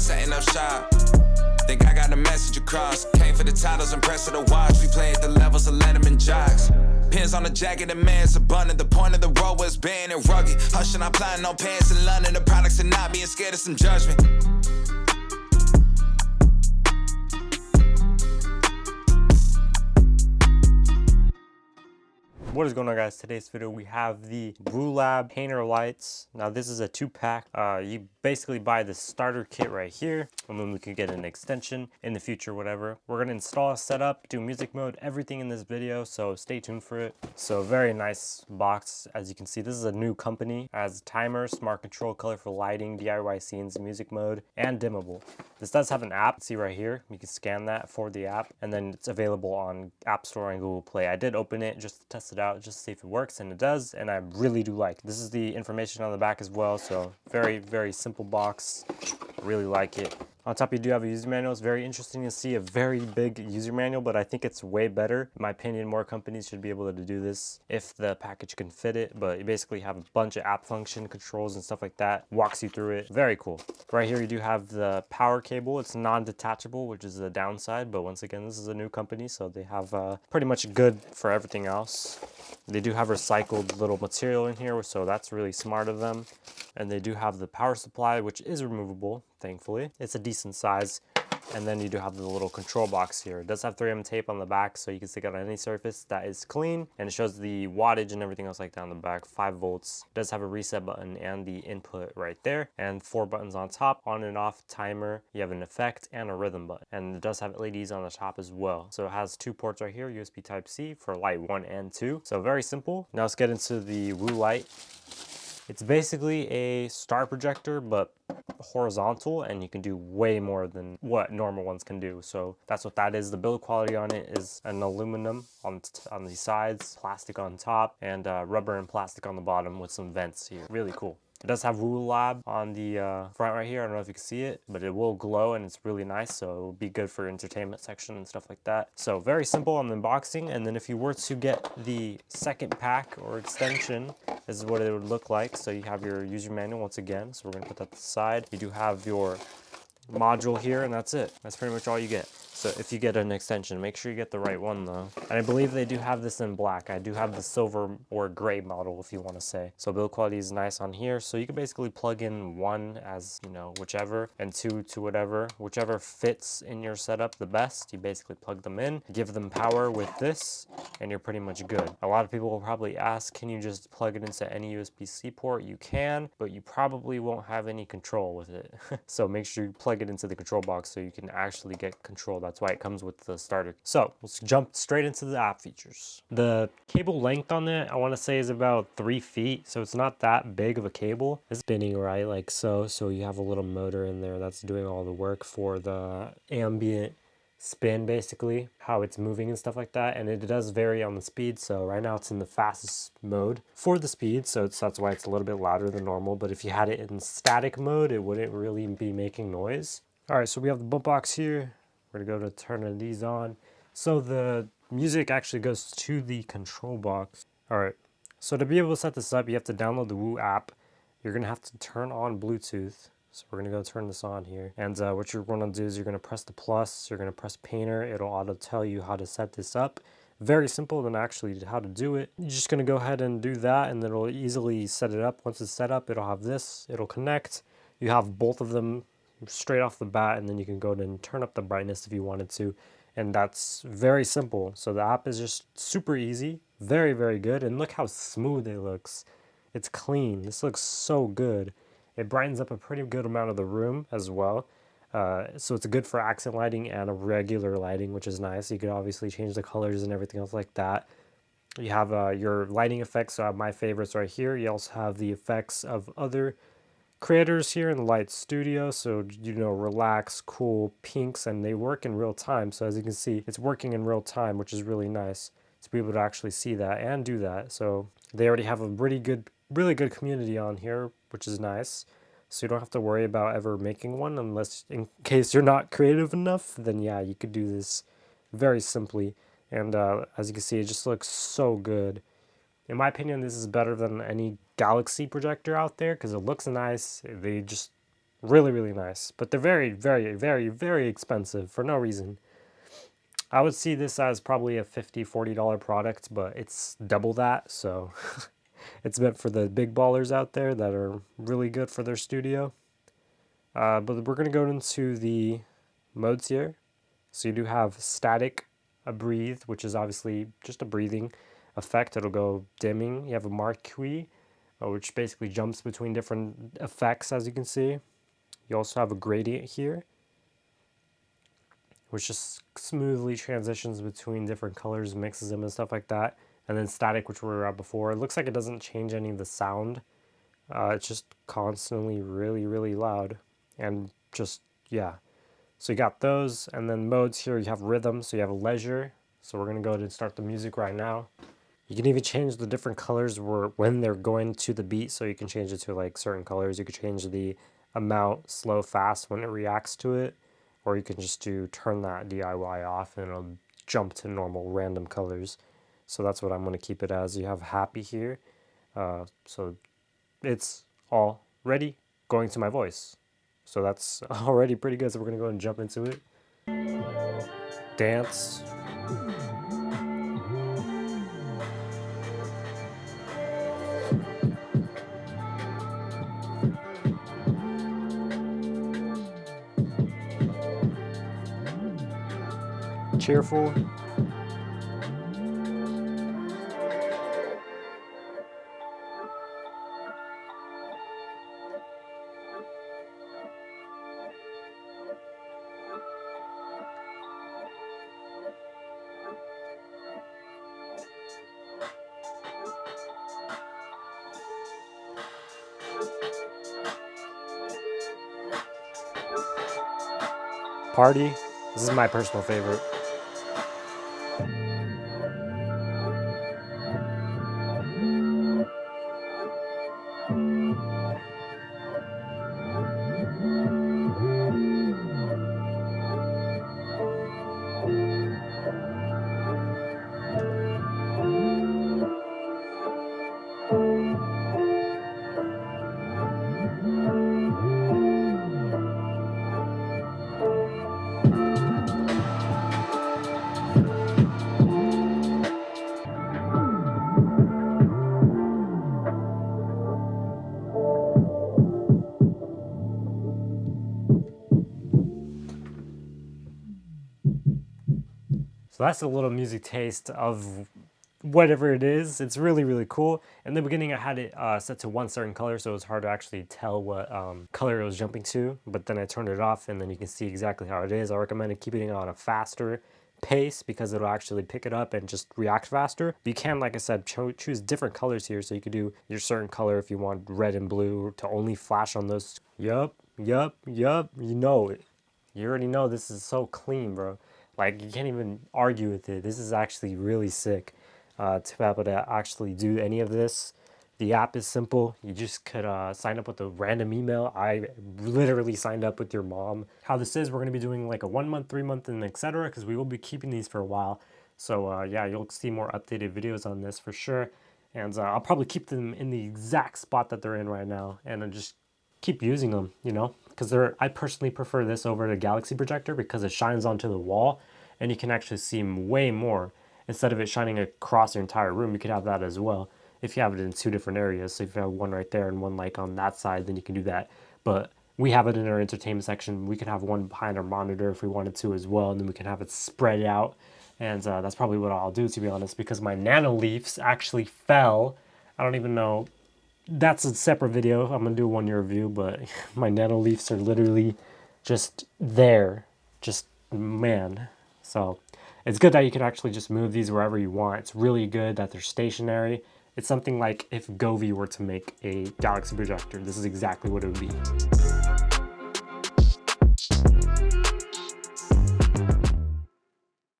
setting up shop. Think I got the message across. Came for the titles, impressed with the watch. We play at the levels of Letterman jocks. Pins on the jacket, the man's abundant. The point of the road was being and rugged. Hushing, I'm applying no pants in London. The products are not being scared of some judgment. What is going on, guys? Today's video we have the Woohlab Painter lights. Now this is a 2-pack. You basically buy the starter kit right here, and then we can get an extension in the future, whatever. We're gonna install, set up, do music mode, everything in this video, so stay tuned for it. So very nice box. As you can see, this is a new company. As timer, smart control, colorful lighting, DIY scenes, music mode, and dimmable. This does have an app. See right here, you can scan that for the app, and then it's available on App Store and Google Play. I did open it just to test it out, just to see if it works, and it does, and I really do like it. This is the information on the back as well, so very simple box. Really like it. On top, you do have a user manual. It's very interesting to see a very big user manual, but I think it's way better. In my opinion, more companies should be able to do this if the package can fit it, but you basically have a bunch of app function controls and stuff like that. Walks you through it. Very cool. Right here, you do have the power cable. It's non-detachable, which is the downside, but once again, this is a new company, so they have pretty much good for everything else. They do have recycled little material in here, so that's really smart of them. And they do have the power supply, which is removable, thankfully. It's a decent size. And then you do have the little control box here. It does have 3M tape on the back, so you can stick it on any surface that is clean. And it shows the wattage and everything else like that on the back, 5 volts. It does have a reset button and the input right there. And 4 buttons on top, on and off, timer. You have an effect and a rhythm button. And it does have LEDs on the top as well. So it has 2 ports right here, USB Type-C for light 1 and 2. So very simple. Now let's get into the Woo light. It's basically a star projector, but horizontal, and you can do way more than what normal ones can do. So that's what that is. The build quality on it is an aluminum on the sides, plastic on top, and rubber and plastic on the bottom with some vents here. Really cool. It does have Woohlab on the front right here. I don't know if you can see it, but it will glow and it's really nice, so it will be good for entertainment section and stuff like that. So very simple on the unboxing, and then if you were to get the second pack or extension, this is what it would look like. So you have your user manual once again, so we're going to put that to the side. You do have your module here, and that's it. That's pretty much all you get. So if you get an extension, make sure you get the right one though. And I believe they do have this in black. I do have the silver or gray model, if you want to say. So build quality is nice on here. So you can basically plug in 1 as, you know, whichever, and 2 to whichever fits in your setup the best. You basically plug them in, give them power with this, and you're pretty much good. A lot of people will probably ask, can you just plug it into any USB-C port? You can, but you probably won't have any control with it. So make sure you plug it into the control box so you can actually get control. That's why it comes with the starter. So let's jump straight into the app features. The cable length on it, I want to say, is about 3 feet. So it's not that big of a cable. It's spinning right like so. So you have a little motor in there that's doing all the work for the ambient spin, basically, how it's moving and stuff like that. And it does vary on the speed. So right now it's in the fastest mode for the speed. So that's why it's a little bit louder than normal. But if you had it in static mode, it wouldn't really be making noise. All right, so we have the bump box here. We're gonna go to turning these on. So the music actually goes to the control box. All right, so to be able to set this up, you have to download the Woo app. You're gonna have to turn on Bluetooth. So we're gonna go turn this on here. And what you're gonna do is you're gonna press the plus, you're gonna press Painter. It'll auto tell you how to set this up. Very simple than actually how to do it. You're just gonna go ahead and do that, and then it'll easily set it up. Once it's set up, it'll have this, it'll connect. You have both of them straight off the bat, and then you can go and turn up the brightness if you wanted to, and that's very simple. So the app is just super easy, very good, and look how smooth it looks. It's clean. This looks so good. It brightens up a pretty good amount of the room as well, so it's good for accent lighting and a regular lighting, which is nice. You could obviously change the colors and everything else like that. You have your lighting effects. So I have my favorites right here. You also have the effects of other creators here in the Light Studio, so you know, relax, cool, pinks, and they work in real time. So as you can see, it's working in real time, which is really nice to be able to actually see that and do that. So they already have a really good community on here, which is nice. So you don't have to worry about ever making one, unless in case you're not creative enough, then yeah, you could do this very simply. And as you can see, it just looks so good. In my opinion, this is better than any Galaxy projector out there because it looks nice. They just Really, really nice. But they're very, very, very, very expensive for no reason. I would see this as probably a $50, $40 product, but it's double that. So it's meant for the big ballers out there that are really good for their studio. But we're going to go into the modes here. So you do have static, a breathe, which is obviously just a breathing effect. It'll go dimming. You have a marquee, which basically jumps between different effects, as you can see. You also have a gradient here, which just smoothly transitions between different colors, mixes them and stuff like that. And then static, which we were at before. It looks like it doesn't change any of the sound. It's just constantly really, really loud. And just, yeah. So you got those, and then modes here, you have rhythm, so you have a leisure. So we're gonna go ahead and start the music right now. You can even change the different colors when they're going to the beat, so you can change it to like certain colors. You could change the amount slow, fast when it reacts to it, or you can just turn that DIY off and it'll jump to normal random colors. So that's what I'm gonna keep it as. You have happy here. So it's all ready, going to my voice. So that's already pretty good. So we're gonna go ahead and jump into it. Dance. Cheerful. Party. This is my personal favorite. So that's a little music taste of whatever it is. It's really, really cool. In the beginning, I had it set to one certain color, so it was hard to actually tell what color it was jumping to. But then I turned it off, and then you can see exactly how it is. I recommend keeping it on a faster pace because it'll actually pick it up and just react faster. But you can, like I said, choose different colors here. So you could do your certain color if you want red and blue to only flash on those. Yup. You know it. You already know this is so clean, bro. Like, you can't even argue with it. This is actually really sick to be able to actually do any of this. The app is simple. You just could sign up with a random email. I literally signed up with your mom. How this is, we're going to be doing like a 1 month, 3 month, and etc. because we will be keeping these for a while. So yeah, you'll see more updated videos on this for sure. And I'll probably keep them in the exact spot that they're in right now. And I'll just keep using them, you know, because I personally prefer this over the Galaxy projector because it shines onto the wall and you can actually see way more. Instead of it shining across your entire room, you could have that as well if you have it in two different areas. So if you have one right there and one like on that side, then you can do that. But we have it in our entertainment section. We can have one behind our monitor if we wanted to as well, and then we can have it spread out. And that's probably what I'll do, to be honest, because my nano leaves actually fell. I don't even know. That's a separate video. I'm going to do a 1 year review, but my nano leaves are literally just there. Just, man. So it's good that you can actually just move these wherever you want. It's really good that they're stationary. It's something like if Govee were to make a Galaxy projector, this is exactly what it would be.